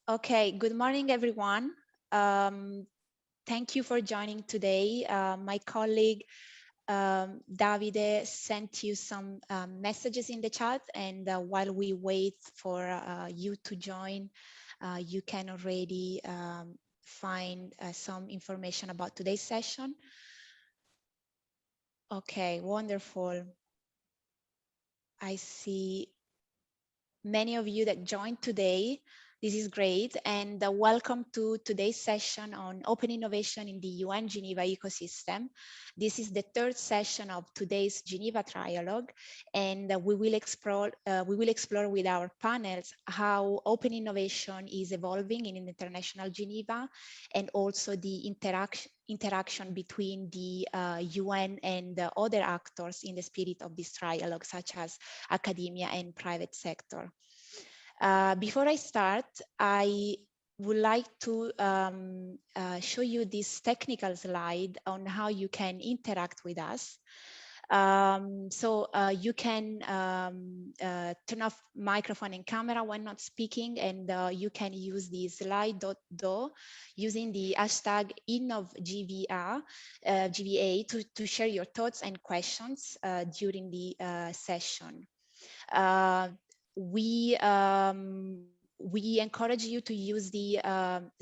Okay, good morning, everyone. Thank you for joining today. My colleague Davide sent you some messages in the chat, and while we wait for you to join, you can already find some information about today's session. Okay, wonderful. I see many of you that joined today. This is great, and welcome to today's session on open innovation in the UN Geneva ecosystem. This is the third session of today's Geneva Trialogue, and we will explore with our panels how open innovation is evolving in international Geneva, and also the interaction between the UN and other actors in the spirit of this trialogue, such as academia and private sector. Before I start, I would like to show you this technical slide on how you can interact with us. So you can turn off microphone and camera when not speaking, and you can use the slide.do using the hashtag InnovGVA to share your thoughts and questions during the session. We encourage you to use the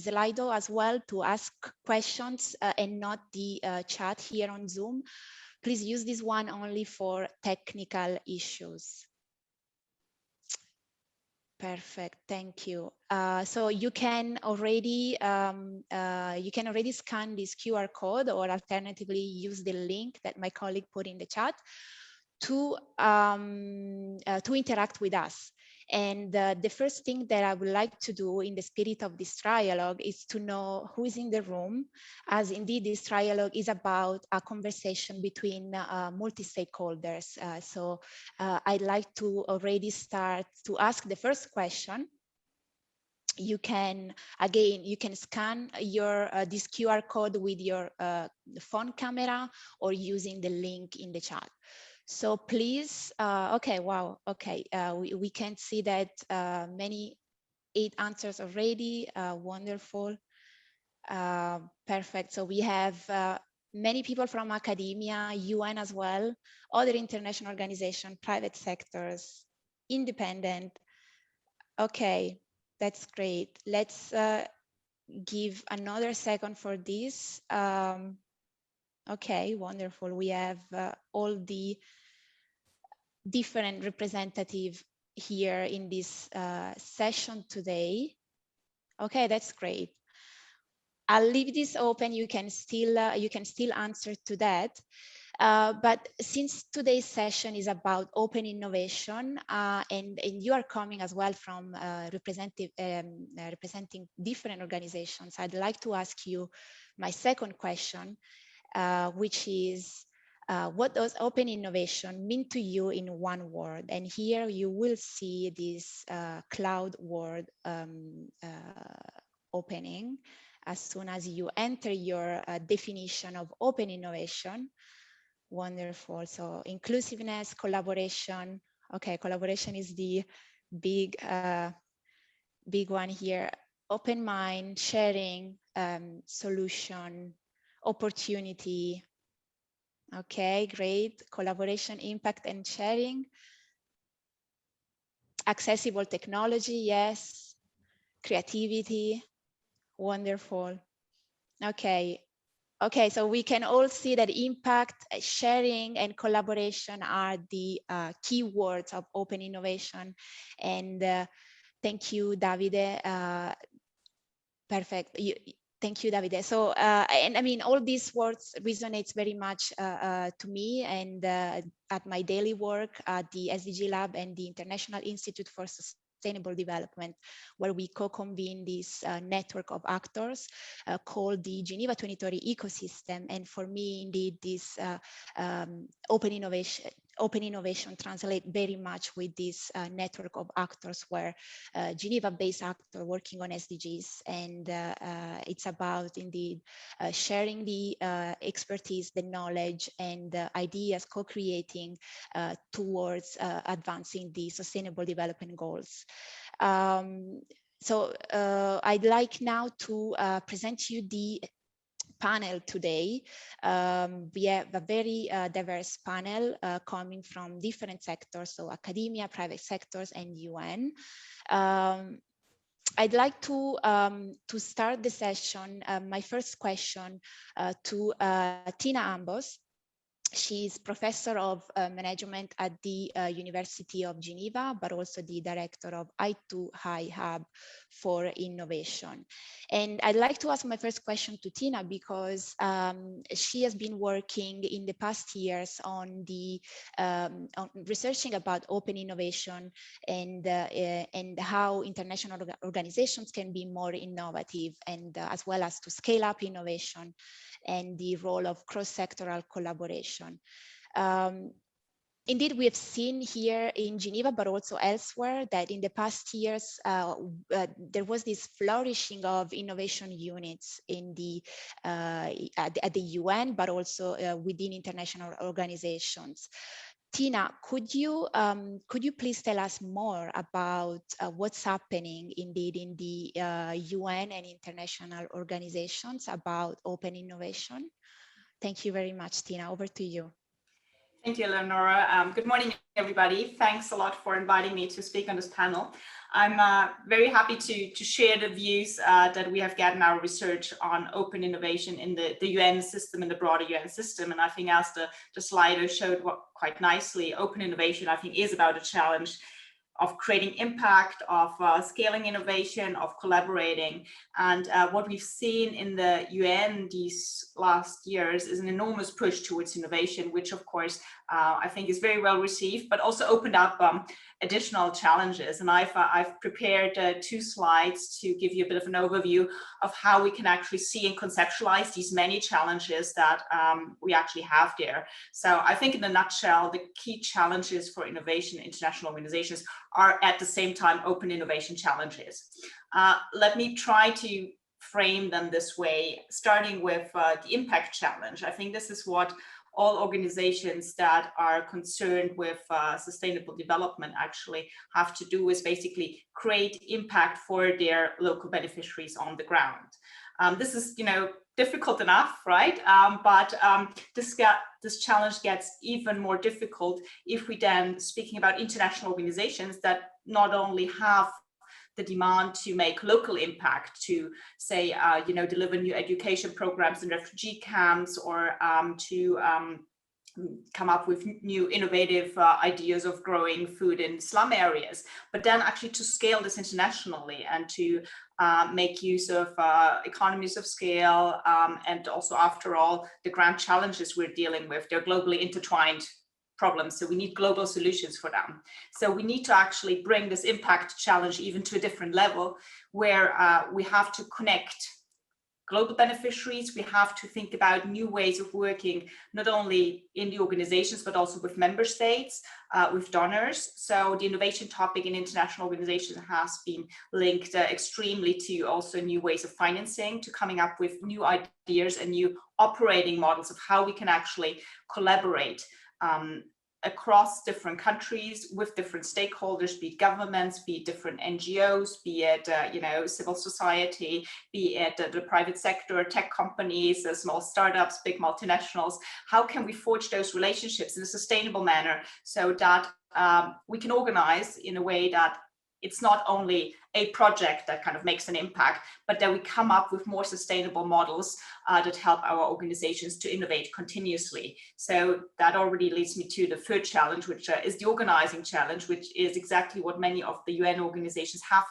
Slido as well to ask questions and not the chat here on Zoom. Please use this one only for technical issues. Perfect, thank you. So you can already scan this QR code, or alternatively use the link that my colleague put in the chat to interact with us. And the first thing that I would like to do in the spirit of this trialogue is to know who is in the room, as indeed this trialogue is about a conversation between multi-stakeholders. So I'd like to already start to ask the first question. You can, again, you can scan your this QR code with your phone camera or using the link in the chat. So please, okay, wow, okay, we can see that many 8 answers already, wonderful, perfect. So we have many people from academia, UN as well, other international organizations, private sectors, independent. Okay, that's great. Let's give another second for this. Okay, wonderful. We have all the different representative here in this session today. Okay, that's great. I'll leave this open. You can still answer to that. But since today's session is about open innovation, and you are coming as well from representing different organizations, I'd like to ask you my second question, which is, what does open innovation mean to you in one word? And here you will see this cloud word opening as soon as you enter your definition of open innovation. Wonderful. So inclusiveness, collaboration. Okay, collaboration is the big one here. Open mind, sharing, solution, opportunity. Okay, great. Collaboration, impact, and sharing. Accessible technology, yes. Creativity, wonderful. Okay. Okay, so we can all see that impact, sharing, and collaboration are the key words of open innovation. And thank you, Davide. Perfect. Thank you, Davide. So, and I mean, all these words resonates very much to me, and at my daily work at the SDG Lab and the International Institute for Sustainable Development, where we co-convene this network of actors called the Geneva 2030 ecosystem. And for me, indeed, this open innovation translate very much with this network of actors, where Geneva-based actors working on SDGs, and it's about indeed sharing the expertise, the knowledge, and ideas, co-creating towards advancing the Sustainable Development Goals. So I'd like now to present you the panel today. We have a very diverse panel coming from different sectors, so academia, private sectors, and UN. I'd like to start the session. My first question to Tina Ambos. She's professor of management at the University of Geneva, but also the director of I2Hi Hub for Innovation. And I'd like to ask my first question to Tina because she has been working in the past years on the on researching about open innovation and how international organizations can be more innovative and as well as to scale up innovation and the role of cross-sectoral collaboration. Indeed, we have seen here in Geneva, but also elsewhere, that in the past years, there was this flourishing of innovation units in the at the UN, but also within international organizations. Tina, could you please tell us more about what's happening indeed in the UN and international organizations about open innovation? Thank you very much, Tina. Over to you. Thank you, Eleonora. Good morning, everybody. Thanks a lot for inviting me to speak on this panel. I'm very happy to share the views that we have gathered in our research on open innovation in the UN system and the broader UN system. And I think as the slider showed quite nicely, open innovation, I think, is about a challenge of creating impact, of scaling innovation, of collaborating. And what we've seen in the UN these last years is an enormous push towards innovation, which of course I think is very well received, but also opened up additional challenges. And I've prepared 2 slides to give you a bit of an overview of how we can actually see and conceptualize these many challenges that we actually have there. So I think in a nutshell, the key challenges for innovation in international organizations are at the same time open innovation challenges. Let me try to frame them this way, starting with the impact challenge. I think this is what all organizations that are concerned with sustainable development actually have to do, is basically create impact for their local beneficiaries on the ground. This is, difficult enough, right? But this challenge gets even more difficult if we then, speaking about international organizations that not only have the demand to make local impact, to say, deliver new education programs in refugee camps, or to come up with new innovative ideas of growing food in slum areas, but then actually to scale this internationally and to make use of economies of scale, and also, after all, the grand challenges we're dealing with, they're globally intertwined problems, so we need global solutions for them. So we need to actually bring this impact challenge even to a different level, where we have to connect global beneficiaries. We have to think about new ways of working, not only in the organizations, but also with member states, with donors. So the innovation topic in international organizations has been linked extremely to also new ways of financing, to coming up with new ideas and new operating models of how we can actually collaborate across different countries with different stakeholders, be it governments, be it different NGOs, be it civil society, be it the private sector, tech companies, small startups, big multinationals. How can we forge those relationships in a sustainable manner so that we can organize in a way that it's not only a project that kind of makes an impact, but that we come up with more sustainable models that help our organizations to innovate continuously. So that already leads me to the third challenge, which is the organizing challenge, which is exactly what many of the UN organizations have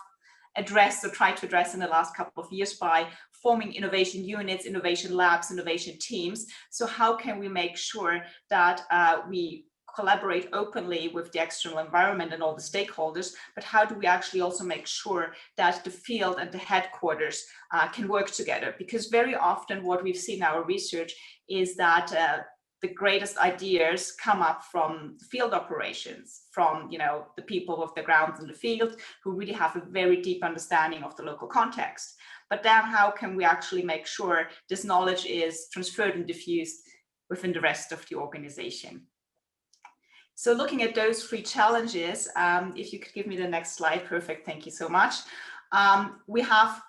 addressed or tried to address in the last couple of years by forming innovation units, innovation labs, innovation teams. So how can we make sure that we collaborate openly with the external environment and all the stakeholders, but how do we actually also make sure that the field and the headquarters can work together? Because very often what we've seen in our research is that the greatest ideas come up from field operations, from the people of the ground in the field who really have a very deep understanding of the local context. But then how can we actually make sure this knowledge is transferred and diffused within the rest of the organization? So looking at those 3 challenges, if you could give me the next slide, perfect, thank you so much. We have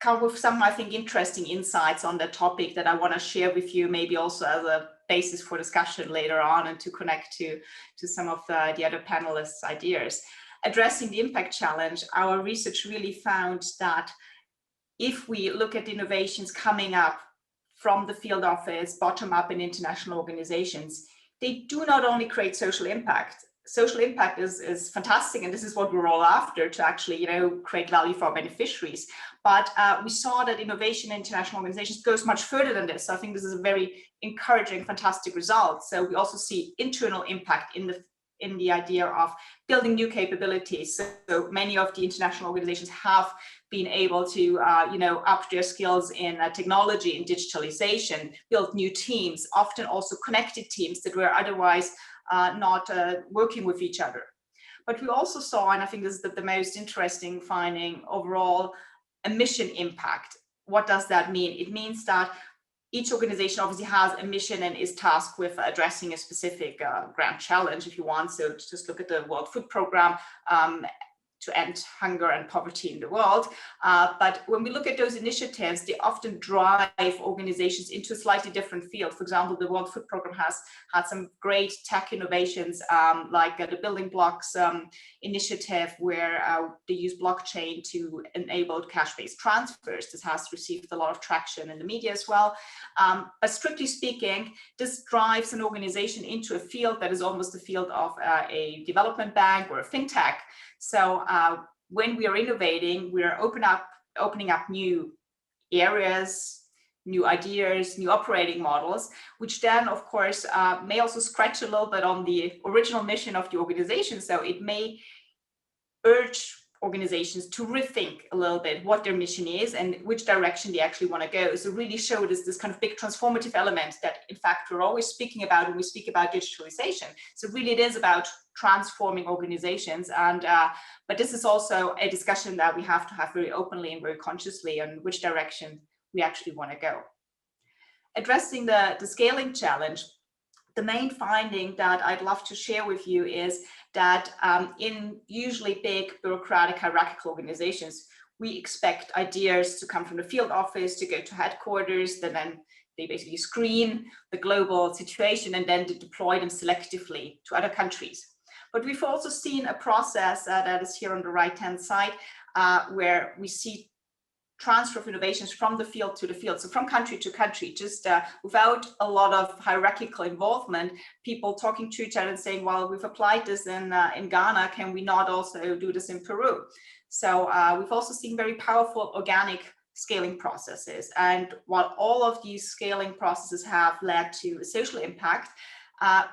come with some, I think, interesting insights on the topic that I want to share with you, maybe also as a basis for discussion later on and to connect to some of the other panelists' ideas. Addressing the impact challenge, our research really found that if we look at innovations coming up from the field office, bottom up in international organizations, they do not only create social impact. Social impact is fantastic, and this is what we're all after, to actually, create value for our beneficiaries. But we saw that innovation in international organizations goes much further than this. So I think this is a very encouraging, fantastic result. So we also see internal impact in the idea of building new capabilities. So many of the international organizations have been able to, up their skills in technology and digitalization, build new teams, often also connected teams that were otherwise not working with each other. But we also saw, and I think this is the most interesting finding overall, a mission impact. What does that mean? It means that each organization obviously has a mission and is tasked with addressing a specific grand challenge, if you want. So just look at the World Food Programme to end hunger and poverty in the world. But when we look at those initiatives, they often drive organizations into a slightly different field. For example, the World Food Programme has had some great tech innovations, like the Building Blocks initiative, where they use blockchain to enable cash-based transfers. This has received a lot of traction in the media as well. But strictly speaking, this drives an organization into a field that is almost the field of a development bank or a fintech. So when we are innovating, we are opening up new areas, new ideas, new operating models, which then, of course, may also scratch a little bit on the original mission of the organization. So it may urge organizations to rethink a little bit what their mission is and which direction they actually want to go. So really show this kind of big transformative element that, in fact, we're always speaking about when we speak about digitalization. So really it is about transforming organizations. And but this is also a discussion that we have to have very openly and very consciously on which direction we actually want to go. Addressing the scaling challenge, the main finding that I'd love to share with you is that in usually big bureaucratic hierarchical organizations, we expect ideas to come from the field office, to go to headquarters, then they basically screen the global situation and then to deploy them selectively to other countries. But we've also seen a process that is here on the right-hand side, where we see transfer of innovations from the field to the field. So from country to country, just without a lot of hierarchical involvement, people talking to each other and saying, well, we've applied this in Ghana, can we not also do this in Peru? So we've also seen very powerful organic scaling processes. And while all of these scaling processes have led to a social impact,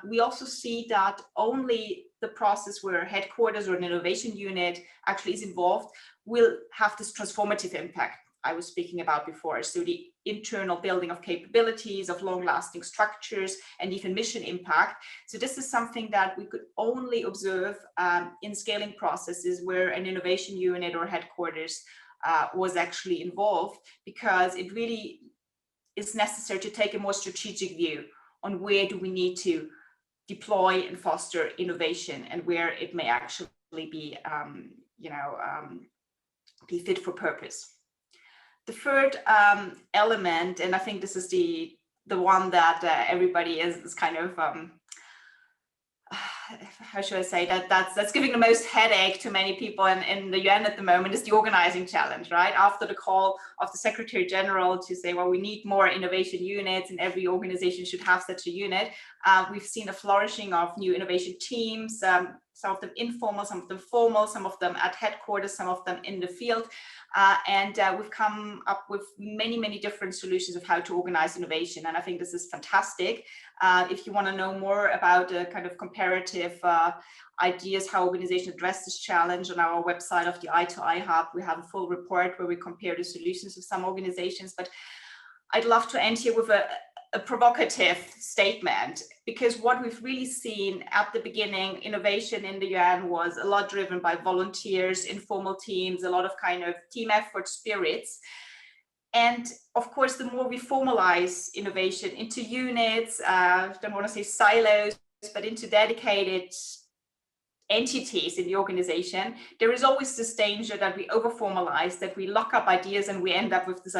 we also see that only the process where headquarters or an innovation unit actually is involved will have this transformative impact I was speaking about before. So the internal building of capabilities, of long-lasting structures, and even mission impact. So this is something that we could only observe in scaling processes where an innovation unit or headquarters was actually involved, because it really is necessary to take a more strategic view on where do we need to deploy and foster innovation and where it may actually be, be fit for purpose. The third element, and I think this is the one that everybody is kind of, how should I say, that's giving the most headache to many people in the UN at the moment, is the organizing challenge, right? After the call of the Secretary General to say, well, we need more innovation units and every organization should have such a unit, we've seen a flourishing of new innovation teams, some of them informal, some of them formal, some of them at headquarters, some of them in the field. And we've come up with many, many different solutions of how to organize innovation. And I think this is fantastic. If you want to know more about the kind of comparative ideas, how organizations address this challenge, on our website of the I2I Hub, we have a full report where we compare the solutions of some organizations. But I'd love to end here with a provocative statement, because what we've really seen at the beginning, innovation in the UN was a lot driven by volunteers, informal teams, a lot of kind of team effort spirits. And of course, the more we formalize innovation into units, I don't want to say silos, but into dedicated entities in the organization, there is always this danger that we over-formalize, that we lock up ideas, and we end up with this,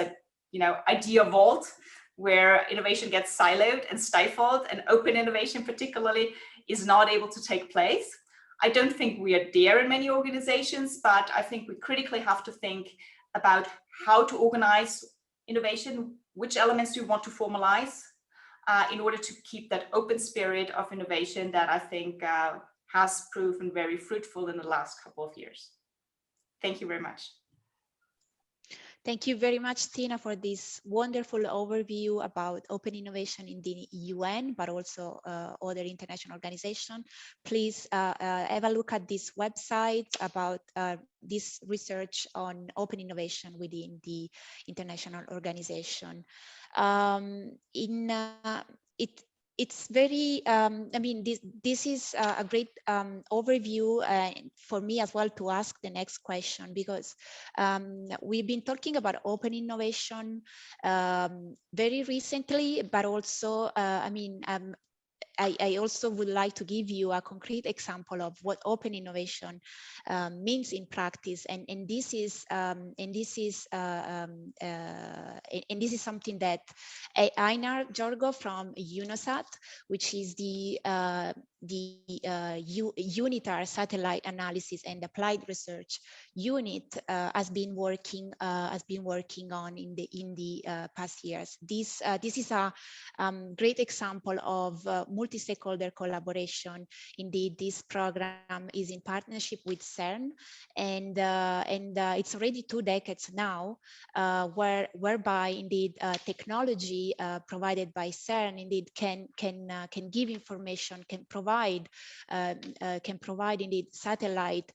idea vault, where innovation gets siloed and stifled, and open innovation particularly is not able to take place. I don't think we are there in many organizations, but I think we critically have to think about how to organize innovation, which elements do we want to formalize in order to keep that open spirit of innovation that I think has proven very fruitful in the last couple of years. Thank you very much. Thank you very much, Tina, for this wonderful overview about open innovation in the UN, but also other international organizations. Please have a look at this website about this research on open innovation within the international organization. It's very, this is a great overview for me as well to ask the next question, because we've been talking about open innovation very recently, but also, I also would like to give you a concrete example of what open innovation means in practice, and this is something that Einar Bjorgo from UNOSAT, which is the UNITAR satellite analysis and applied research unit, has been working on in the past years. This is a great example of multi-stakeholder collaboration. Indeed, this program is in partnership with CERN, and it's already 2 decades now, whereby indeed technology provided by CERN indeed can give information, can provide indeed satellite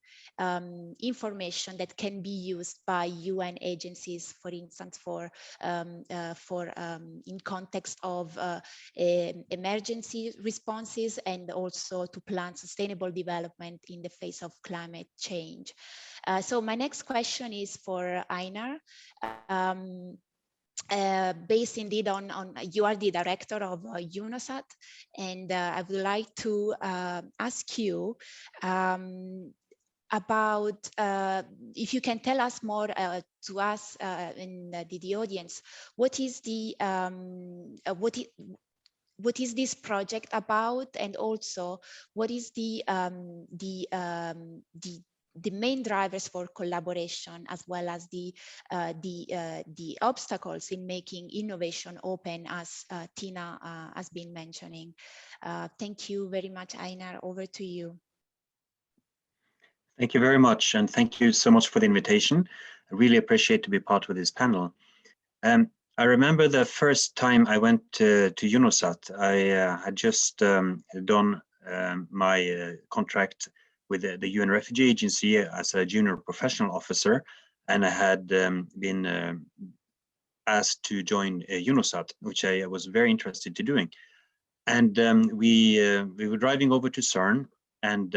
information that can be used by UN agencies, for instance, in context of emergency responses, and also to plan sustainable development in the face of climate change. So my next question is for Einar. Based indeed on you are the director of UNOSAT, and I would like to ask you about if you can tell us more to us in the audience, what is this project about, and also what is the main drivers for collaboration, as well as the obstacles in making innovation open, as Tina has been mentioning. Thank you very much, Einar. Over to you. Thank you very much, and thank you so much for the invitation. I really appreciate to be part of this panel. I remember the first time I went to UNOSAT. I had just done my contract with the UN Refugee Agency as a junior professional officer, and I had been asked to join UNOSAT, which I was very interested to doing. And we were driving over to CERN, and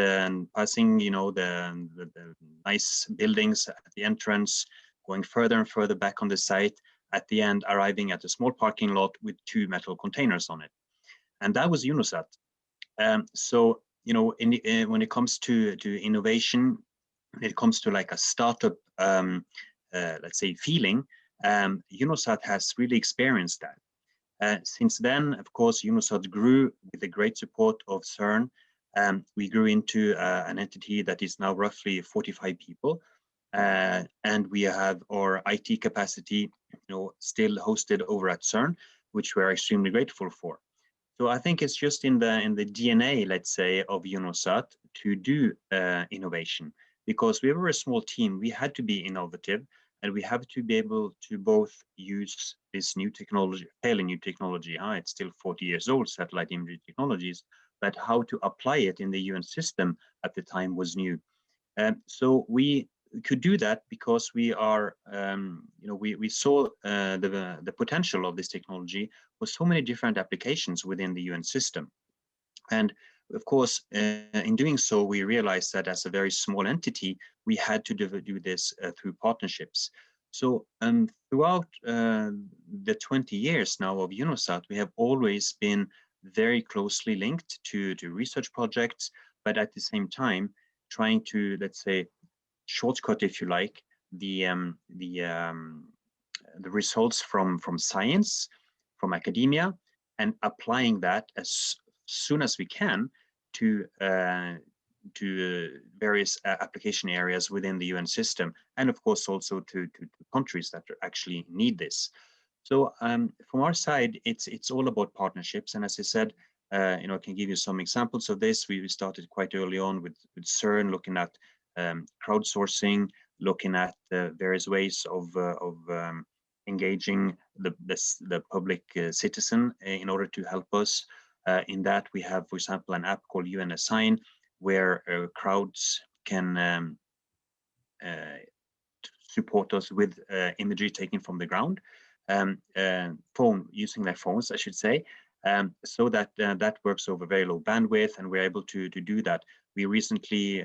passing, the nice buildings at the entrance, going further and further back on the site, at the end arriving at a small parking lot with 2 metal containers on it. And that was UNOSAT. So, when it comes to innovation, when it comes to like a startup, let's say, feeling, UNOSAT has really experienced that. Since then, of course, UNOSAT grew with the great support of CERN. We grew into an entity that is now roughly 45 people, and we have our IT capacity, still hosted over at CERN, which we're extremely grateful for. So I think it's just in the DNA, let's say, of UNOSAT to do innovation, because we were a small team. We had to be innovative, and we have to be able to both use this new technology, fairly new technology. It's still 40 years old, satellite imagery technologies, but how to apply it in the UN system at the time was new. So we could do that because we are, we saw the potential of this technology for so many different applications within the UN system. And of course, in doing so, we realized that as a very small entity, we had to do this through partnerships. So throughout the 20 years now of UNOSAT, we have always been very closely linked to research projects, but at the same time, trying to, let's say, shortcut, if you like, the results from science, from academia, and applying that as soon as we can to various application areas within the UN system, and of course also to countries that actually need this. So from our side, it's all about partnerships, and as I said, I can give you some examples of this. We started quite early on with CERN, looking at crowdsourcing, looking at various ways of engaging the public citizen in order to help us. In that, we have, for example, an app called UN Assign, where crowds can support us with imagery taken from the ground, using their phones, I should say, so that that works over very low bandwidth, and we're able to do that. We recently,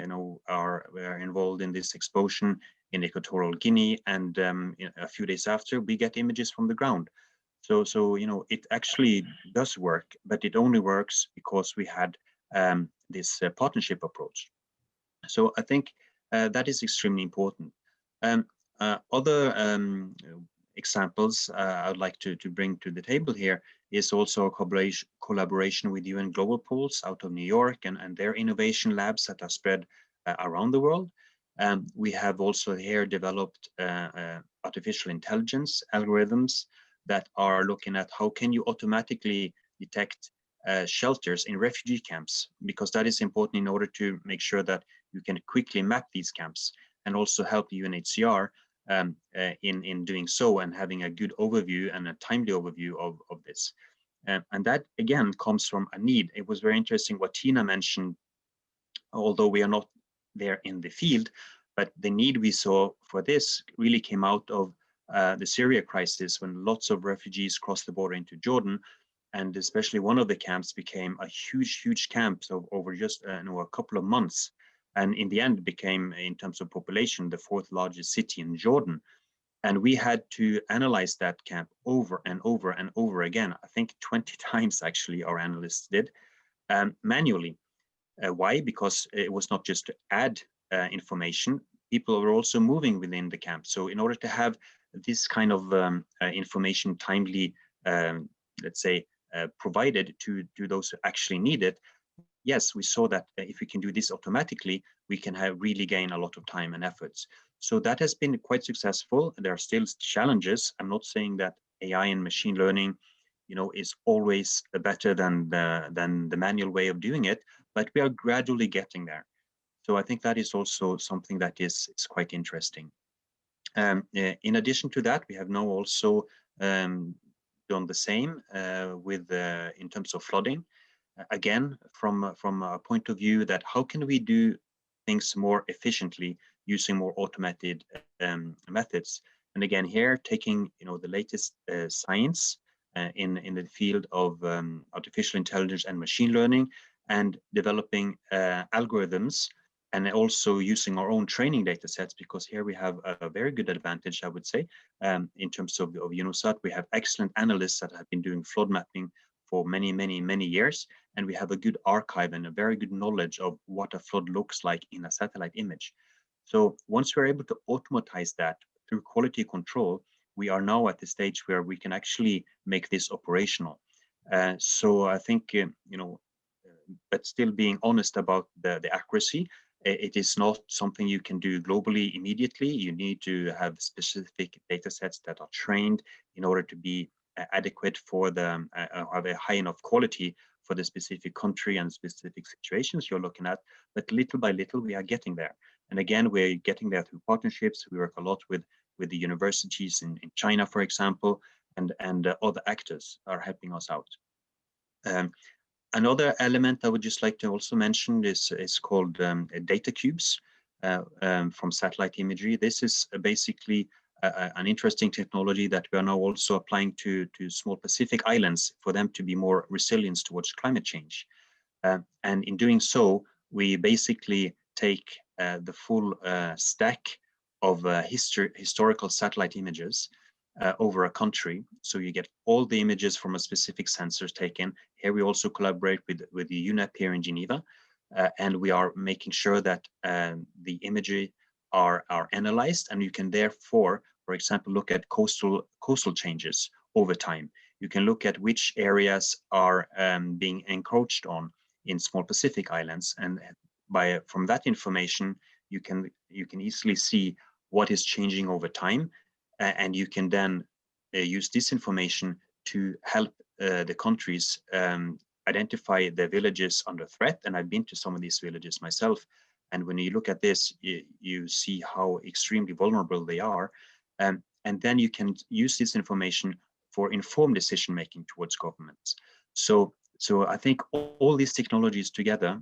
are involved in this explosion in Equatorial Guinea, and a few days after, we get images from the ground. So it actually does work, but it only works because we had this partnership approach. So I think that is extremely important. Other examples I'd like to bring to the table here is also a collaboration with UN Global Pools out of New York and their innovation labs that are spread around the world. We have also here developed artificial intelligence algorithms that are looking at how can you automatically detect shelters in refugee camps, because that is important in order to make sure that you can quickly map these camps and also help the UNHCR in doing so and having a good overview and a timely overview of this. And that, again, comes from a need. It was very interesting what Tina mentioned, although we are not there in the field, but the need we saw for this really came out of the Syria crisis, when lots of refugees crossed the border into Jordan, and especially one of the camps became a huge camp over just a couple of months. And in the end, it became, in terms of population, the 4th largest city in Jordan. And we had to analyze that camp over and over and over again. I think 20 times, actually, our analysts did, manually. Why? Because it was not just to add information. People were also moving within the camp. So in order to have this kind of information timely, let's say, provided to those who actually need it, yes, we saw that if we can do this automatically, we can really gain a lot of time and efforts. So that has been quite successful. There are still challenges. I'm not saying that AI and machine learning, is always better than the manual way of doing it, but we are gradually getting there. So I think that is also something that is quite interesting. In addition to that, we have now also done the same with in terms of flooding. Again, from a point of view that how can we do things more efficiently using more automated methods. And again, here taking the latest science in the field of artificial intelligence and machine learning, and developing algorithms, and also using our own training data sets, because here we have a very good advantage, I would say, in terms of UNOSAT. We have excellent analysts that have been doing flood mapping for many years, and we have a good archive and a very good knowledge of what a flood looks like in a satellite image. So once we're able to automatize that through quality control, we are now at the stage where we can actually make this operational. So I think, but still being honest about the accuracy, it is not something you can do globally immediately. You need to have specific data sets that are trained in order to be adequate for the have a high enough quality for the specific country and specific situations you're looking at. But little by little, we are getting there. And again, we're getting there through partnerships. We work a lot with the universities in China, for example, and other actors are helping us out. Another element I would just like to also mention is called data cubes from satellite imagery. This is basically an interesting technology that we are now also applying to small Pacific islands for them to be more resilient towards climate change. And in doing so, we basically take the full stack of historical satellite images over a country. So you get all the images from a specific sensor taken. Here we also collaborate with the UNEP here in Geneva. and we are making sure that the imagery are analyzed, and you can therefore, for example, look at coastal changes over time. You can look at which areas are being encroached on in small Pacific islands, and from that information you can easily see what is changing over time, and you can then use this information to help the countries identify the villages under threat. And I've been to some of these villages myself, and when you look at this, you see how extremely vulnerable they are, and then you can use this information for informed decision making towards governments. So I think all these technologies together,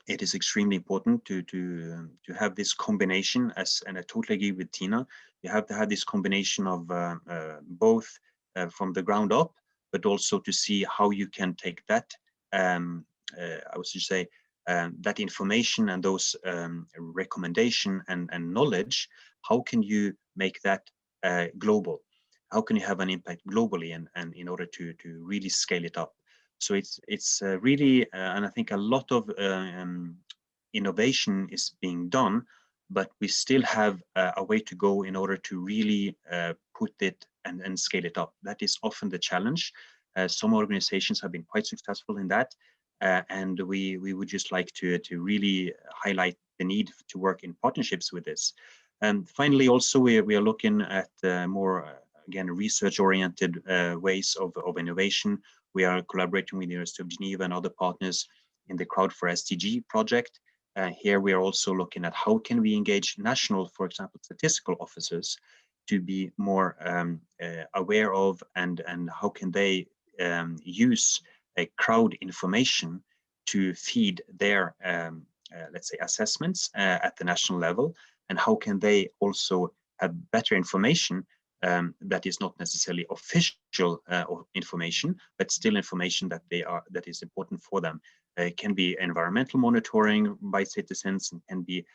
it is extremely important to have this combination, and I totally agree with Tina. You have to have this combination of both from the ground up, but also to see how you can take that, I would say, that information and those recommendation and knowledge, how can you make that global? How can you have an impact globally, and in order to really scale it up? So it's really, and I think a lot of innovation is being done, but we still have a way to go in order to really put it and scale it up. That is often the challenge. Some organizations have been quite successful in that, and we would just like to really highlight the need to work in partnerships with this. And finally, also we are looking at more again research-oriented ways of innovation. We are collaborating with the University of Geneva and other partners in the Crowd for SDG project. Here we are also looking at how can we engage national, for example, statistical officers to be more aware of, and how can they use a crowd information to feed their, let's say, assessments at the national level, and how can they also have better information that is not necessarily official information, but still information that is important for them. It can be environmental monitoring by citizens, and can be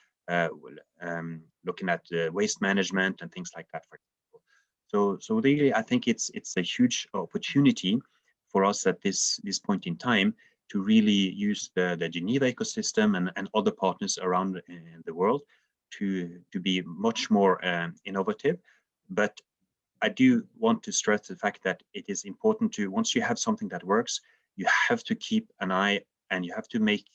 looking at waste management and things like that, for example. So really, I think it's a huge opportunity for us at this point in time to really use the Geneva ecosystem and other partners around in the world to be much more innovative. But I do want to stress the fact that it is important to, once you have something that works, you have to keep an eye, and you have to make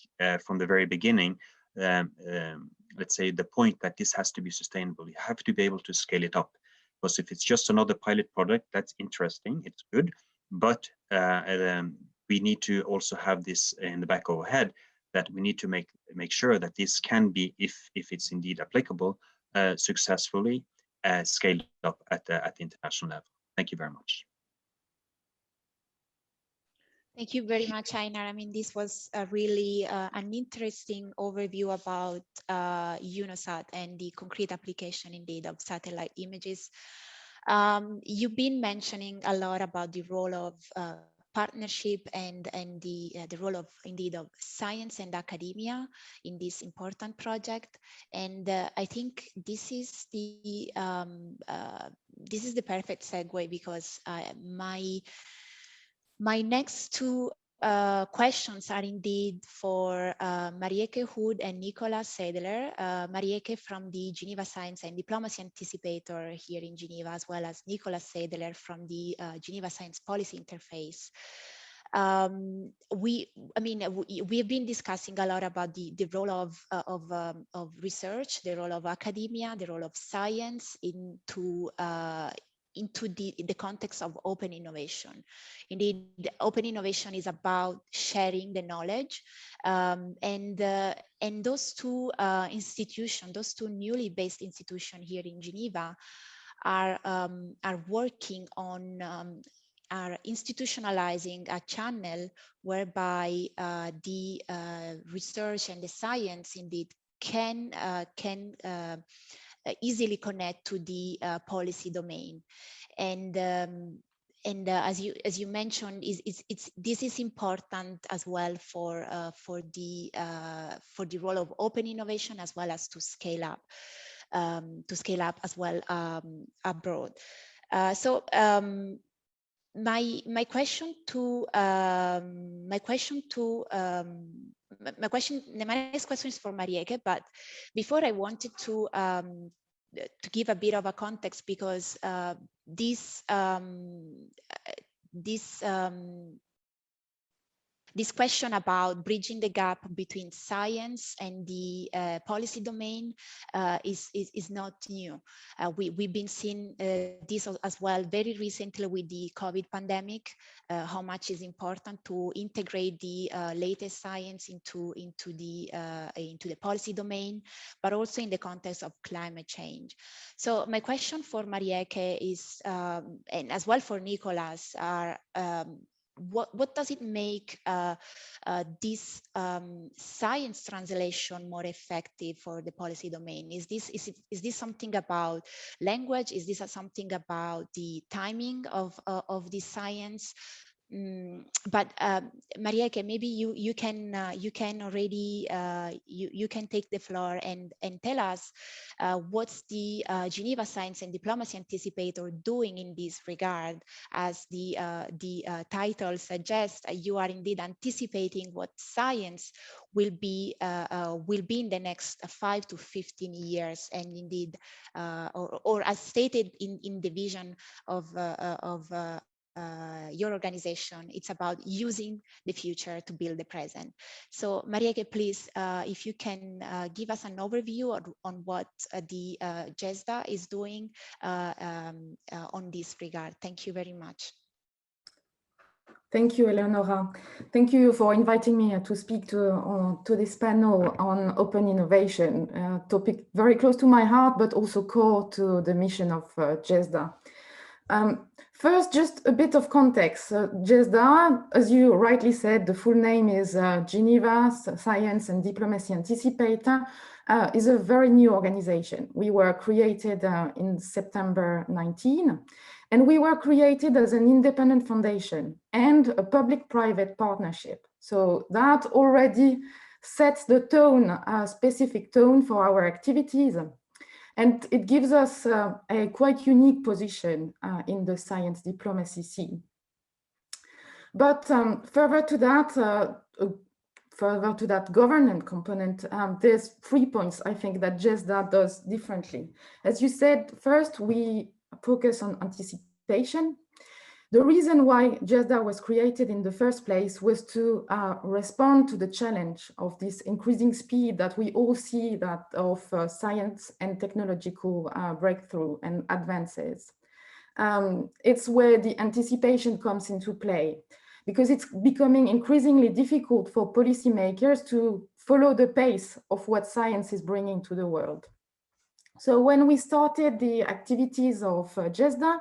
from the very beginning, let's say, the point that this has to be sustainable. You have to be able to scale it up, because if it's just another pilot product, that's interesting, it's good, but we need to also have this in the back of our head, that we need to make sure that this can be, if it's indeed applicable, successfully scaled up at the international level. Thank you very much. Thank you very much, Einar. I mean, this was a really an interesting overview about UNOSAT and the concrete application, indeed, of satellite images. You've been mentioning a lot about the role of partnership and the role of, indeed, of science and academia in this important project. And I think this is the perfect segue, because my next two questions are indeed for Marieke Hood and Nicolas Seidler. Marieke from the Geneva Science and Diplomacy Anticipator here in Geneva, as well as Nicolas Seidler from the Geneva Science Policy Interface. We have been discussing a lot about the role of research, the role of academia, the role of science into the context of open innovation. Indeed, open innovation is about sharing the knowledge, and those two institutions, those two newly based institutions here in Geneva, are working on are institutionalizing a channel whereby the research and the science indeed can easily connect to the policy domain. And as you mentioned, this is important as well for the role of open innovation, as well as to scale up as well abroad. My question to my next question is for Marieke, but before I wanted to give a bit of a context, because this question about bridging the gap between science and the policy domain is not new. We've been seeing this as well very recently with the COVID pandemic, how much is important to integrate the latest science into the policy domain, but also in the context of climate change. So my question for Marieke is, and as well for Nicolas, are what does it make this science translation more effective for the policy domain? Is this something about language? Is this something about the timing of the science? But Marieke, maybe you can already you can take the floor and tell us what's the Geneva Science and Diplomacy Anticipator doing in this regard. As the title suggests, you are indeed anticipating what science will be in the next 5 to 15 years, and indeed, or as stated in the vision of your organization, it's about using the future to build the present. So Marieke, please, if you can give us an overview on what the GESDA is doing on this regard. Thank you very much. Thank you, Eleonora. Thank you for inviting me to speak to this panel on open innovation, a topic very close to my heart, but also core to the mission of GESDA. First, just a bit of context. GESDA, as you rightly said, the full name is Geneva Science and Diplomacy Anticipator, is a very new organization. We were created in September 19, and we were created as an independent foundation and a public-private partnership. So that already sets the tone, a specific tone for our activities. And it gives us a quite unique position in the science diplomacy scene. But further to that governance component, there's 3 points I think that GESDA does differently. As you said, first, we focus on anticipation. The reason why GESDA was created in the first place was to respond to the challenge of this increasing speed that we all see that of science and technological breakthrough and advances. It's where the anticipation comes into play, because it's becoming increasingly difficult for policymakers to follow the pace of what science is bringing to the world. So when we started the activities of GESDA,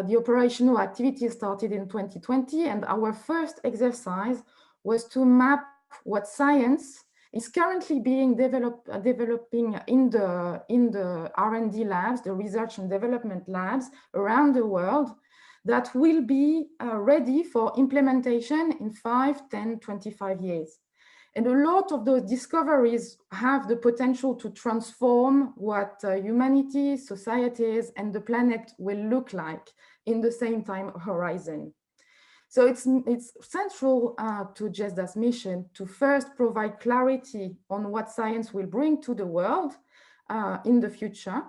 the operational activities started in 2020, and our first exercise was to map what science is currently being developing in the R&D labs, the research and development labs around the world, that will be ready for implementation in 5, 10, 25 years. And a lot of those discoveries have the potential to transform what humanity, societies, and the planet will look like in the same time horizon. So it's central to GESDA's mission to first provide clarity on what science will bring to the world in the future,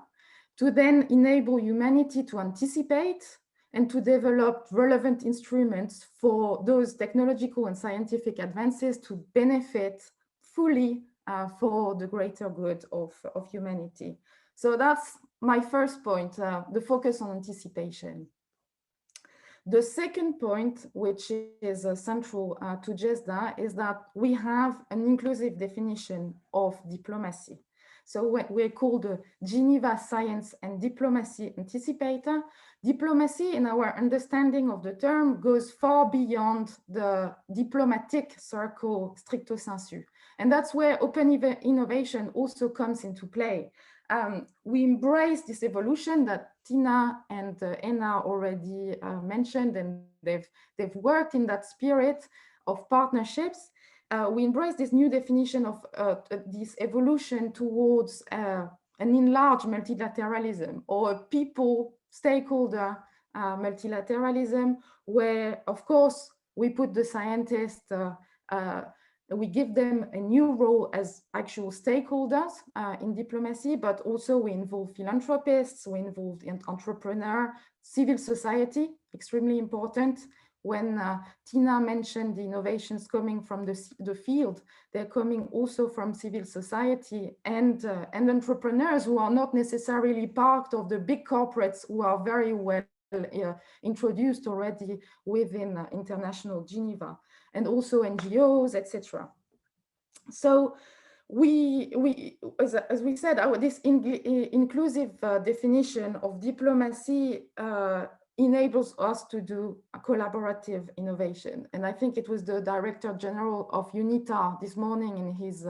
to then enable humanity to anticipate and to develop relevant instruments for those technological and scientific advances to benefit fully for the greater good of humanity. So that's my first point, the focus on anticipation. The second point, which is central to GESDA, is that we have an inclusive definition of diplomacy. So we're called the Geneva Science and Diplomacy Anticipator. Diplomacy, in our understanding of the term, goes far beyond the diplomatic circle stricto sensu. And that's where open innovation also comes into play. We embrace this evolution that Tina and Einar already mentioned, and they've worked in that spirit of partnerships. We embrace this new definition of this evolution towards an enlarged multilateralism, or a people stakeholder multilateralism, where, of course, We put the scientists, we give them a new role as actual stakeholders in diplomacy, but also we involve philanthropists, we involve entrepreneurs, civil society, extremely important. When Tina mentioned the innovations coming from the field, they're coming also from civil society and entrepreneurs who are not necessarily part of the big corporates who are very well introduced already within international Geneva, and also NGOs, etc. So as we said, this inclusive definition of diplomacy enables us to do a collaborative innovation. And I think it was the Director General of UNITAR this morning in his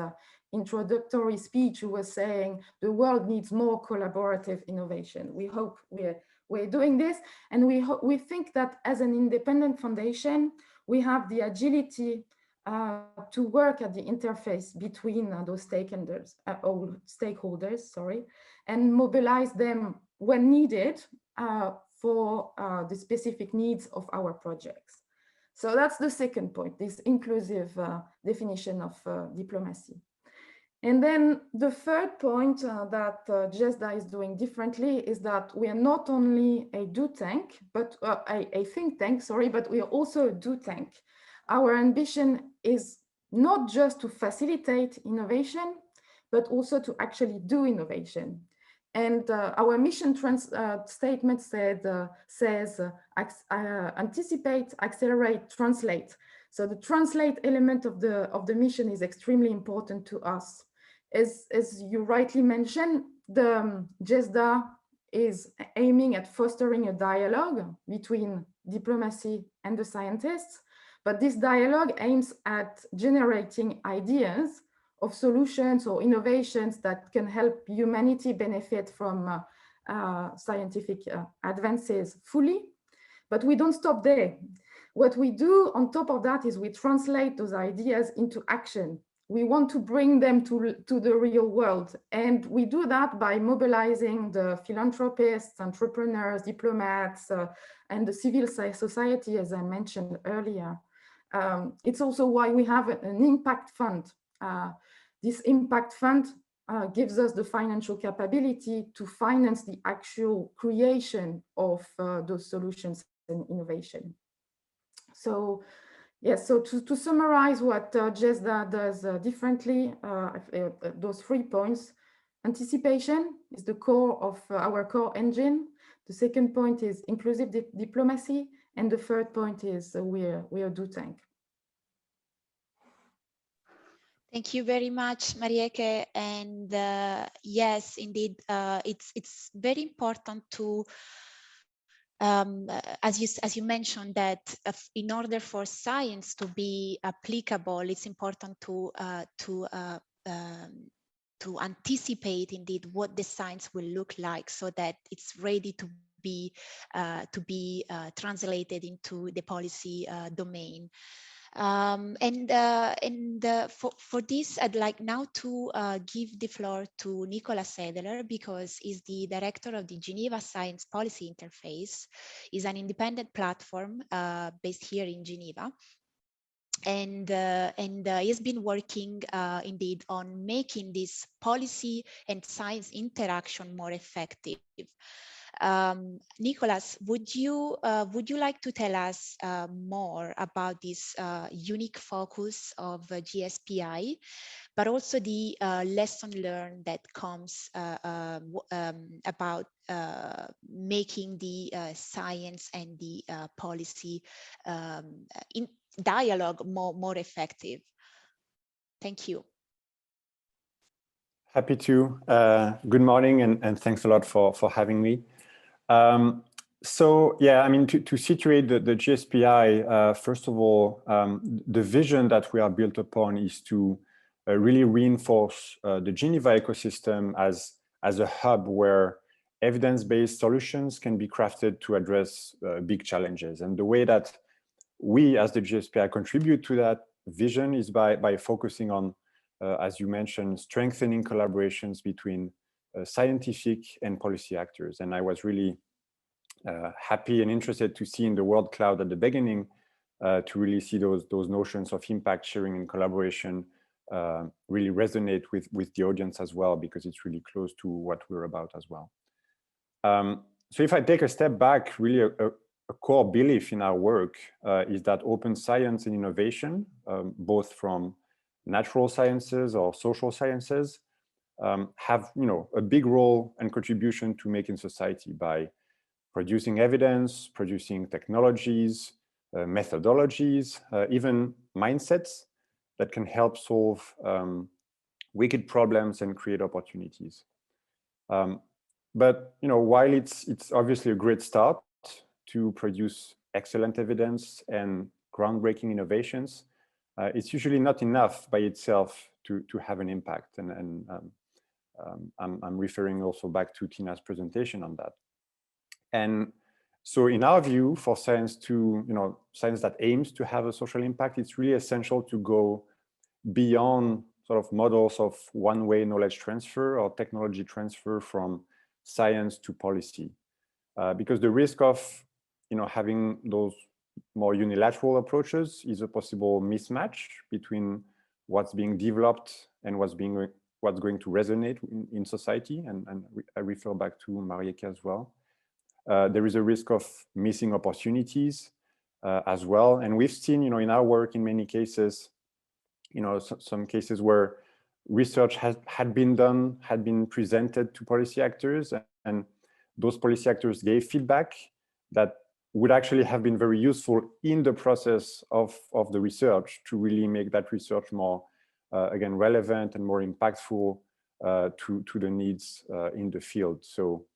introductory speech who was saying the world needs more collaborative innovation. We hope we're doing this, and we think that as an independent foundation, we have the agility to work at the interface between those stakeholders, and mobilize them when needed for the specific needs of our projects. So that's the second point, this inclusive definition of diplomacy. And then the third point that GESDA is doing differently is that we are not only a do tank, but a think tank, sorry, but we are also a do tank. Our ambition is not just to facilitate innovation, but also to actually do innovation. And our mission statement says anticipate, accelerate, translate. So the translate element of the mission is extremely important to us. As you rightly mentioned, the GESDA is aiming at fostering a dialogue between diplomacy and the scientists, but this dialogue aims at generating ideas of solutions or innovations that can help humanity benefit from scientific advances fully. But we don't stop there. What we do on top of that is we translate those ideas into action. We want to bring them to the real world. And we do that by mobilizing the philanthropists, entrepreneurs, diplomats, and the civil society, as I mentioned earlier. It's also why we have an impact fund. This impact fund gives us the financial capability to finance the actual creation of those solutions and innovation. So yes, so to summarize what GESDA does differently, those 3 points: anticipation is the core of our core engine. The second point is inclusive diplomacy. And the third point is we are do tank. Thank you very much, Marieke. And yes, indeed, it's very important to, as you mentioned, that in order for science to be applicable, it's important to anticipate indeed what the science will look like, so that it's ready to be translated into the policy domain. For this, I'd like now to give the floor to Nicolas Seidler, because he's the director of the Geneva Science Policy Interface. Is an independent platform based here in Geneva. And he's been working indeed on making this policy and science interaction more effective. Nicolas, would you like to tell us more about this unique focus of GSPI, but also the lesson learned that comes about making the science and the policy in dialogue more effective? Thank you. Happy to. Good morning, and thanks a lot for having me. So yeah, I mean, to situate the GSPI, first of all, the vision that we are built upon is to really reinforce the Geneva ecosystem as a hub where evidence-based solutions can be crafted to address big challenges. And the way that we as the GSPI contribute to that vision is by focusing on, as you mentioned, strengthening collaborations between scientific and policy actors. And I was really happy and interested to see in the word cloud at the beginning to really see those notions of impact sharing and collaboration really resonate with the audience as well, because it's really close to what we're about as well. So if I take a step back, really a core belief in our work is that open science and innovation, both from natural sciences or social sciences, have a big role and contribution to make in society by producing evidence, producing technologies, methodologies, even mindsets that can help solve wicked problems and create opportunities. But while it's obviously a great start to produce excellent evidence and groundbreaking innovations, it's usually not enough by itself to have an impact. And I'm referring also back to Tina's presentation on that. And so in our view, for science science that aims to have a social impact, it's really essential to go beyond sort of models of one-way knowledge transfer or technology transfer from science to policy, because the risk of having those more unilateral approaches is a possible mismatch between what's being developed and what's going to resonate in society. And I refer back to Marieke as well. There is a risk of missing opportunities as well. And we've seen, in our work, in many cases, some cases where research had been presented to policy actors, and those policy actors gave feedback that would actually have been very useful in the process of the research to really make that research more, again, relevant and more impactful to the needs in the field. So,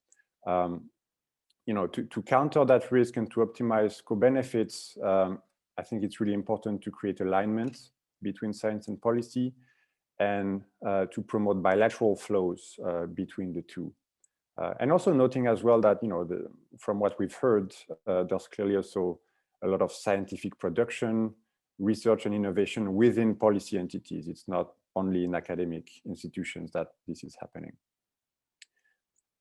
to counter that risk and to optimize co-benefits, I think it's really important to create alignment between science and policy, and to promote bilateral flows between the two. And also noting as well that, from what we've heard, there's clearly also a lot of scientific production, research and innovation within policy entities. It's not only in academic institutions that this is happening.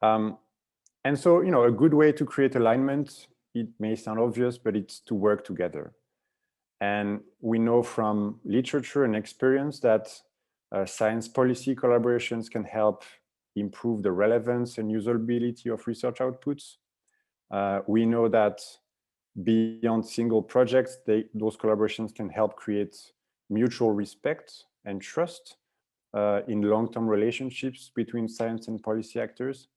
And so, a good way to create alignment, it may sound obvious, but it's to work together. And we know from literature and experience that science policy collaborations can help improve the relevance and usability of research outputs. We know that beyond single projects, those collaborations can help create mutual respect and trust in long-term relationships between science and policy actors.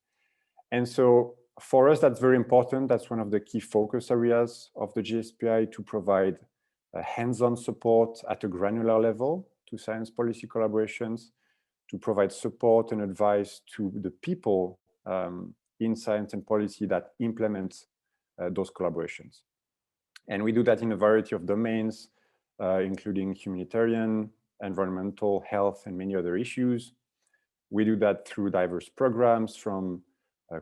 And so for us, that's very important. That's one of the key focus areas of the GSPI, to provide hands-on support at a granular level to science policy collaborations, to provide support and advice to the people in science and policy that implement those collaborations. And we do that in a variety of domains, including humanitarian, environmental, health, and many other issues. We do that through diverse programs, from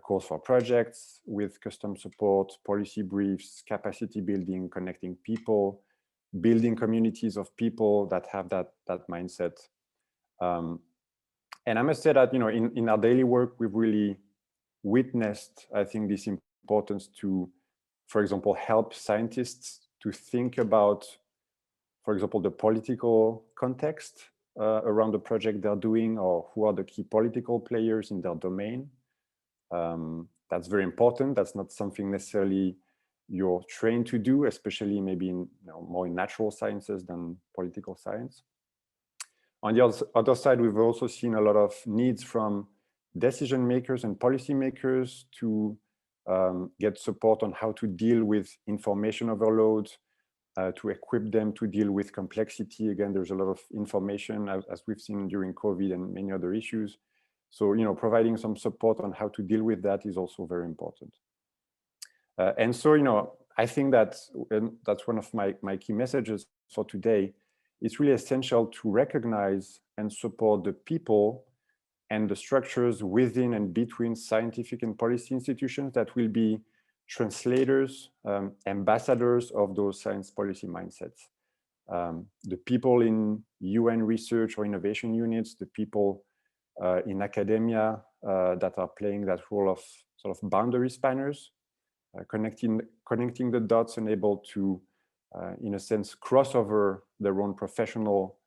calls for projects with custom support, policy briefs, capacity building, connecting people, building communities of people that have that mindset. And I must say that, in our daily work, we've really witnessed, I think, this importance to, for example, help scientists to think about, for example, the political context around the project they're doing, or who are the key political players in their domain. That's very important. That's not something necessarily you're trained to do, especially maybe in more in natural sciences than political science. On the other side, we've also seen a lot of needs from decision makers and policymakers to get support on how to deal with information overload, to equip them to deal with complexity. Again, there's a lot of information, as we've seen during COVID and many other issues. So, providing some support on how to deal with that is also very important. And so, I think that's one of my key messages for today. It's really essential to recognize and support the people and the structures within and between scientific and policy institutions that will be translators, ambassadors of those science policy mindsets. The people in UN research or innovation units, the people in academia that are playing that role of sort of boundary spanners, connecting the dots and able to in a sense, cross over their own professional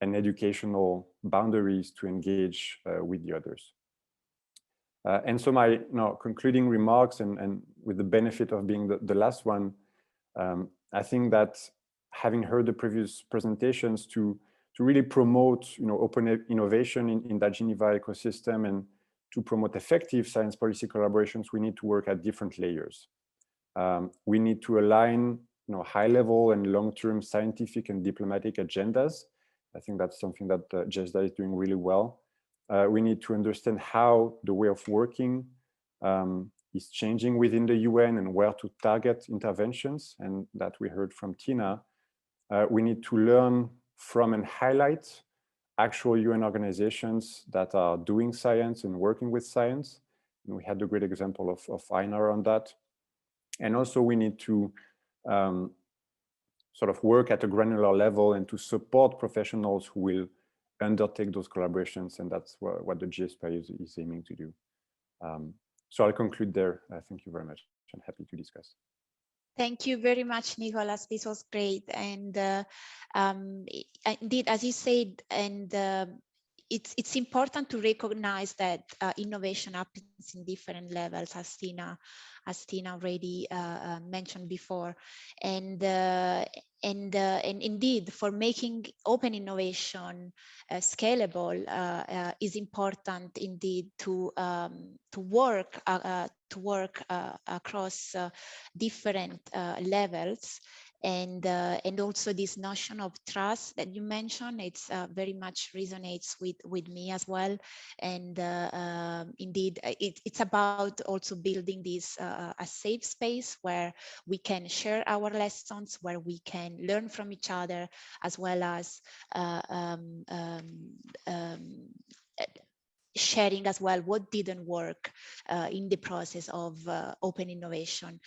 and educational boundaries to engage with the others. And so my concluding remarks, and with the benefit of being the last one, I think that having heard the previous presentations, to really promote open innovation in that Geneva ecosystem and to promote effective science policy collaborations, we need to work at different layers. We need to align high level and long-term scientific and diplomatic agendas. I think that's something that GESDA is doing really well. We need to understand how the way of working is changing within the UN and where to target interventions, and that we heard from Tina. We need to learn from and highlight actual UN organizations that are doing science and working with science. And we had a great example of Einar on that. And also we need to sort of work at a granular level and to support professionals who will undertake those collaborations, and that's what the GSPI is aiming to do. So I'll conclude there. Thank you very much. I'm happy to discuss. Thank you very much, Nicolas. This was great. And indeed, as you said, and it's important to recognize that innovation happens in different levels, as Tina already mentioned before. And indeed, for making open innovation scalable, is important indeed to work across different levels. And also this notion of trust that you mentioned, it's very much resonates with me as well. And indeed, it's about also building this a safe space where we can share our lessons, where we can learn from each other, as well as sharing as well what didn't work in the process of open innovation.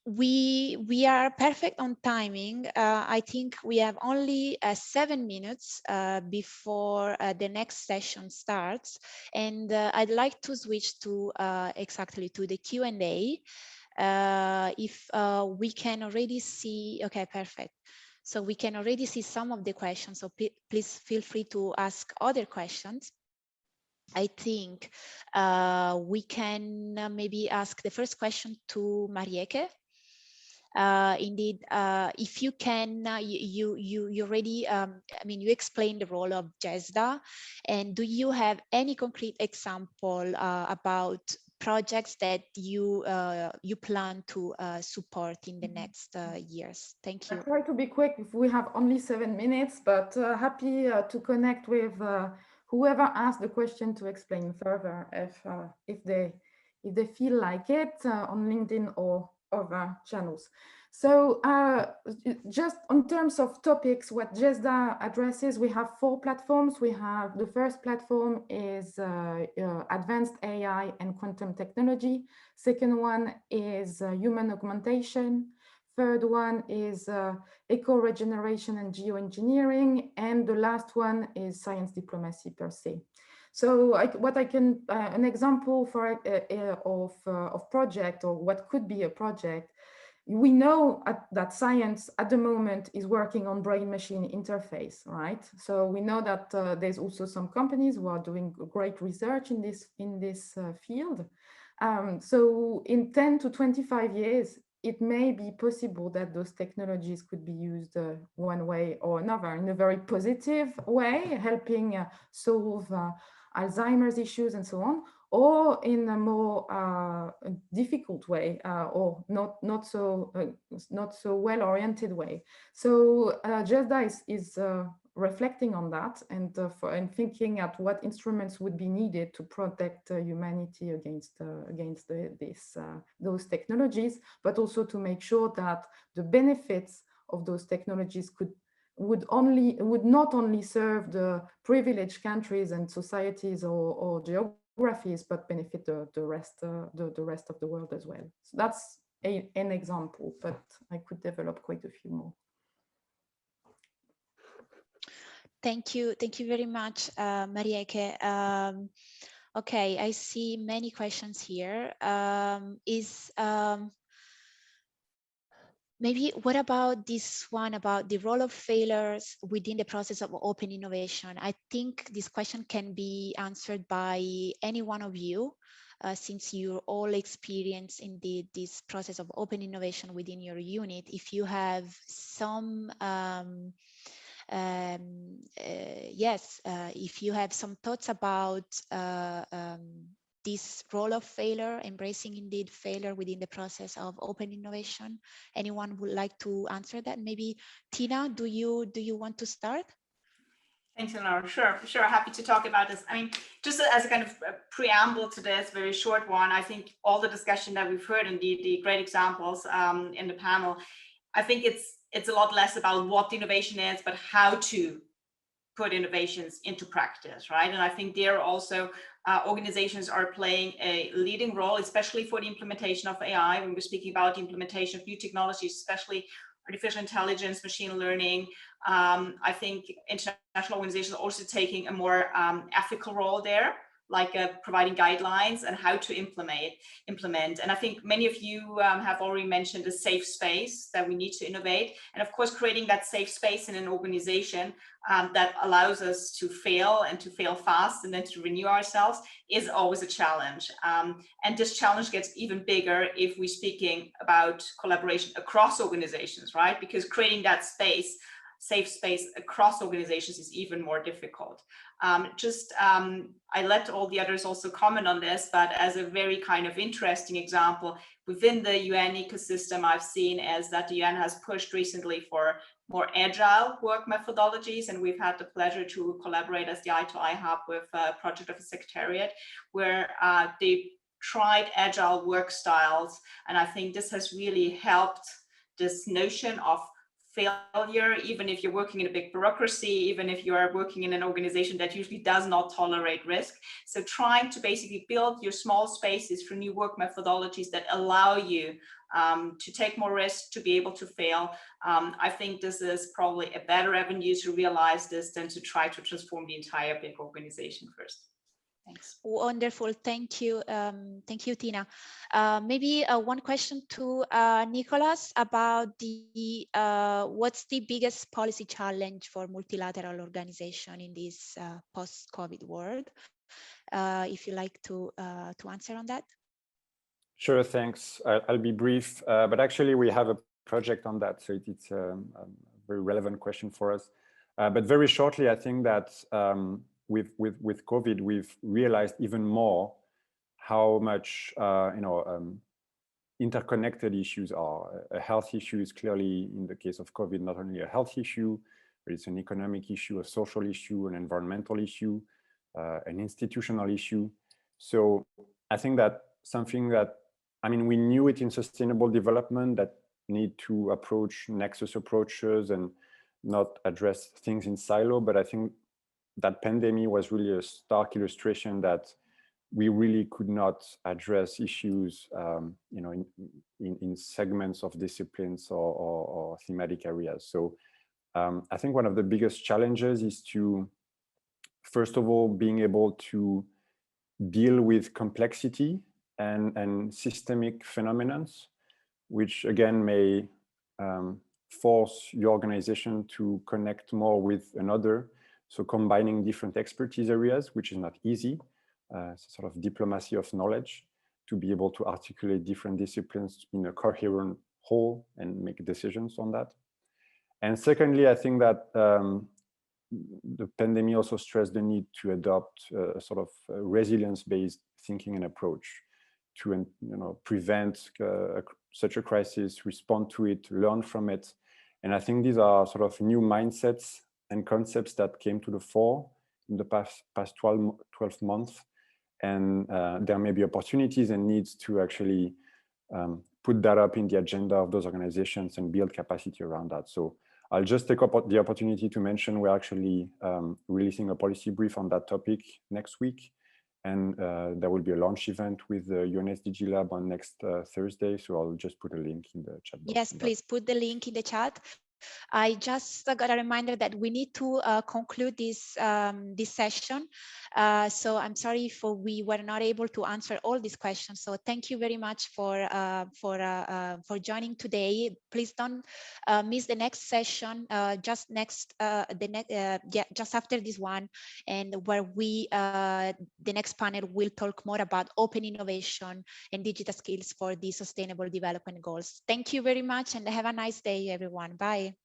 We are perfect on timing. I think we have only 7 minutes before the next session starts, and I'd like to switch to exactly to the Q&A. If we can already see, okay, perfect. So we can already see some of the questions, so please feel free to ask other questions. I think we can maybe ask the first question to Marieke. Indeed, if you can, you already, I mean, you explained the role of GESDA, and do you have any concrete example about projects that you plan to support in the next years? Thank you. I'll try to be quick if we have only 7 minutes, but happy to connect with whoever asked the question to explain further if they feel like it on LinkedIn or other channels. So just in terms of topics, what GESDA addresses, we have 4 platforms. We have the first platform is advanced AI and quantum technology. Second one is human augmentation. Third one is eco-regeneration and geoengineering. And the last one is science diplomacy per se. So an example for of project, or what could be a project, we know that science at the moment is working on brain-machine interface, right? So we know that there's also some companies who are doing great research in this field. So in 10 to 25 years, it may be possible that those technologies could be used one way or another in a very positive way, helping solve Alzheimer's issues and so on, or in a more difficult way, or not so well-oriented way. So GESDA is reflecting on that and thinking at what instruments would be needed to protect humanity against those technologies, but also to make sure that the benefits of those technologies would not only serve the privileged countries and societies or geographies, but benefit the rest of the world as well. So that's an example, but I could develop quite a few more. Thank you very much, Marieke. Okay, I see many questions here. Maybe what about this one about the role of failures within the process of open innovation? I think this question can be answered by any one of you, since you're all experienced in this process of open innovation within your unit. If you have some if you have some thoughts about this role of failure, embracing indeed failure within the process of open innovation, anyone would like to answer that? Maybe Tina, do you want to start? Thanks, Eleonora. Sure. Happy to talk about this. I mean, just as a kind of preamble to this very short one, I think all the discussion that we've heard and the great examples in the panel, I think it's a lot less about what the innovation is, but how to put innovations into practice, right? And I think there also organizations are playing a leading role, especially for the implementation of AI. When we're speaking about the implementation of new technologies, especially artificial intelligence, machine learning, I think international organizations are also taking a more ethical role there, like providing guidelines and how to implement. And I think many of you have already mentioned a safe space that we need to innovate. And of course, creating that safe space in an organization that allows us to fail and to fail fast and then to renew ourselves is always a challenge. And this challenge gets even bigger if we're speaking about collaboration across organizations, right? Because creating that space, safe space across organizations is even more difficult. I let all the others also comment on this, but as a very kind of interesting example, within the UN ecosystem, I've seen is that the UN has pushed recently for more agile work methodologies, and we've had the pleasure to collaborate as the I2I Hub with a project of a secretariat where they tried agile work styles, and I think this has really helped this notion of failure, even if you're working in a big bureaucracy, even if you are working in an organization that usually does not tolerate risk. So trying to basically build your small spaces for new work methodologies that allow you to take more risk, to be able to fail. I think this is probably a better avenue to realize this than to try to transform the entire big organization first. Thanks. Wonderful. Thank you. Thank you, Tina. Maybe one question to Nicolas about the what's the biggest policy challenge for multilateral organization in this post-COVID world? If you like to answer on that. Sure, thanks. I'll be brief, but actually we have a project on that, so it's a very relevant question for us. But very shortly, I think that with COVID, we've realized even more how much interconnected issues are. A health issue is clearly, in the case of COVID, not only a health issue, but it's an economic issue, a social issue, an environmental issue, an institutional issue. So I think that something that, I mean, we knew it in sustainable development that need to approach nexus approaches and not address things in silo, but I think that pandemic was really a stark illustration that we really could not address issues, in segments of disciplines or thematic areas. So I think one of the biggest challenges is to, first of all, being able to deal with complexity and systemic phenomena, which again may force your organization to connect more with another. So combining different expertise areas, which is not easy, it's a sort of diplomacy of knowledge to be able to articulate different disciplines in a coherent whole and make decisions on that. And secondly, I think that the pandemic also stressed the need to adopt a sort of resilience-based thinking and approach to prevent such a crisis, respond to it, learn from it. And I think these are sort of new mindsets and concepts that came to the fore in the past 12 months. And there may be opportunities and needs to actually put that up in the agenda of those organizations and build capacity around that. So I'll just take up the opportunity to mention we're actually releasing a policy brief on that topic next week. And there will be a launch event with the UN SDG Lab on next Thursday. So I'll just put a link in the chat box. Yes, please put the link in the chat. I just got a reminder that we need to conclude this this session. So I'm sorry if we were not able to answer all these questions. So thank you very much for joining today. Please don't miss the next session. Just after this one, and where the next panel will talk more about open innovation and digital skills for the Sustainable Development Goals. Thank you very much, and have a nice day, everyone. Bye.